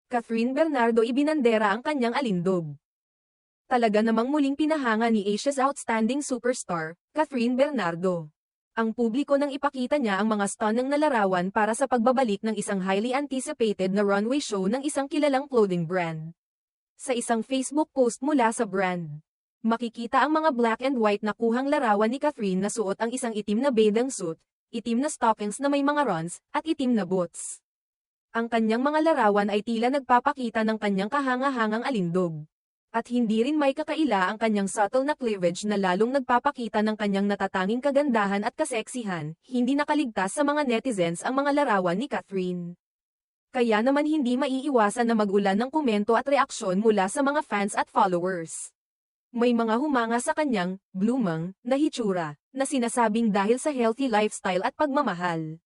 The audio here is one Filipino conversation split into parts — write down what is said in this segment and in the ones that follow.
Catherine Bernardo ibinandera ang kanyang alindog. Talaga namang muling pinahanga ni Asia's outstanding superstar, Catherine Bernardo. Ang publiko nang ipakita niya ang mga stunning na larawan para sa pagbabalik ng isang highly anticipated na runway show ng isang kilalang clothing brand. Sa isang Facebook post mula sa brand, makikita ang mga black and white na kuhang larawan ni Catherine na suot ang isang itim na bathing suit, itim na stockings na may mga runs, at itim na boots. Ang kanyang mga larawan ay tila nagpapakita ng kanyang kahanga-hangang alindog. At hindi rin may kakaila ang kanyang subtle na cleavage na lalong nagpapakita ng kanyang natatanging kagandahan at kaseksihan, hindi nakaligtas sa mga netizens ang mga larawan ni Catherine. Kaya naman hindi maiiwasan na mag-ulan ng komento at reaksyon mula sa mga fans at followers. May mga humanga sa kanyang blooming na hitsura, na sinasabing dahil sa healthy lifestyle at pagmamahal.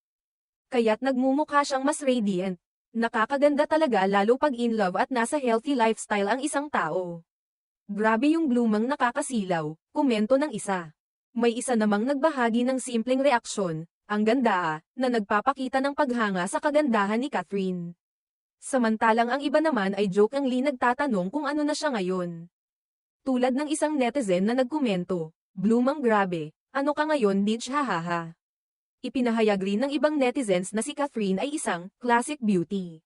Kaya't nagmumukha siyang mas radiant. Nakakaganda talaga lalo pag in love at nasa healthy lifestyle ang isang tao. Grabe yung blooming nakakasilaw, komento ng isa. May isa namang nagbahagi ng simpleng reaksyon, ang ganda na nagpapakita ng paghanga sa kagandahan ni Catherine. Samantalang ang iba naman ay jokingly nagtatanong kung ano na siya ngayon. Tulad ng isang netizen na nagkomento, blooming grabe, ano ka ngayon bitch hahaha. Ipinahayag rin ng ibang netizens na si Catherine ay isang classic beauty.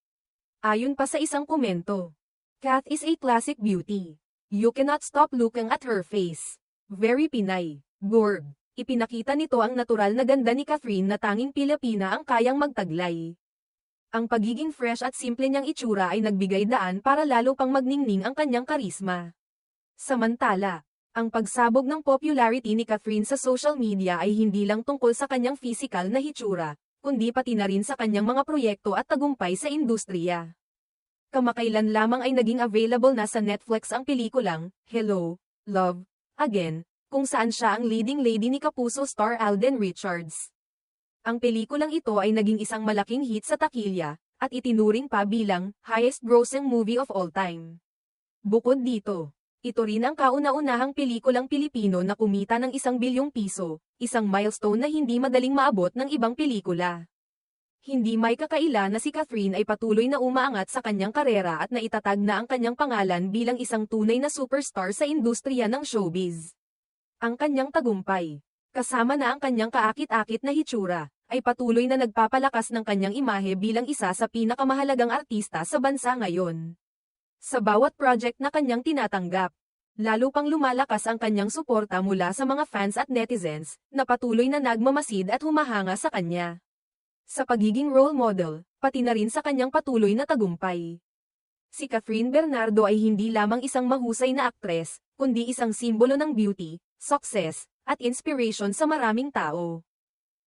Ayon pa sa isang komento, Cath is a classic beauty. You cannot stop looking at her face. Very Pinay. Gorg. Ipinakita nito ang natural na ganda ni Catherine na tanging Pilipina ang kayang magtaglay. Ang pagiging fresh at simple niyang itsura ay nagbigay daan para lalo pang magningning ang kanyang karisma. Samantala, ang pagsabog ng popularity ni Catherine sa social media ay hindi lang tungkol sa kanyang physical na hitsura, kundi pati na rin sa kanyang mga proyekto at tagumpay sa industriya. Kamakailan lamang ay naging available na sa Netflix ang pelikulang, Hello, Love, Again, kung saan siya ang leading lady ni Kapuso star Alden Richards. Ang pelikulang ito ay naging isang malaking hit sa takilya, at itinuring pa bilang highest-grossing movie of all time. Bukod dito, ito rin ang kauna-unahang pelikulang Pilipino na kumita ng 1 bilyong piso, isang milestone na hindi madaling maabot ng ibang pelikula. Hindi may kakaila na si Catherine ay patuloy na umaangat sa kanyang karera at naitatag na ang kanyang pangalan bilang isang tunay na superstar sa industriya ng showbiz. Ang kanyang tagumpay, kasama na ang kanyang kaakit-akit na hitsura, ay patuloy na nagpapalakas ng kanyang imahe bilang isa sa pinakamahalagang artista sa bansa ngayon. Sa bawat project na kanyang tinatanggap, lalo pang lumalakas ang kanyang suporta mula sa mga fans at netizens, na patuloy na nagmamasid at humahanga sa kanya. Sa pagiging role model, pati na rin sa kanyang patuloy na tagumpay. Si Catherine Bernardo ay hindi lamang isang mahusay na aktres, kundi isang simbolo ng beauty, success, at inspiration sa maraming tao.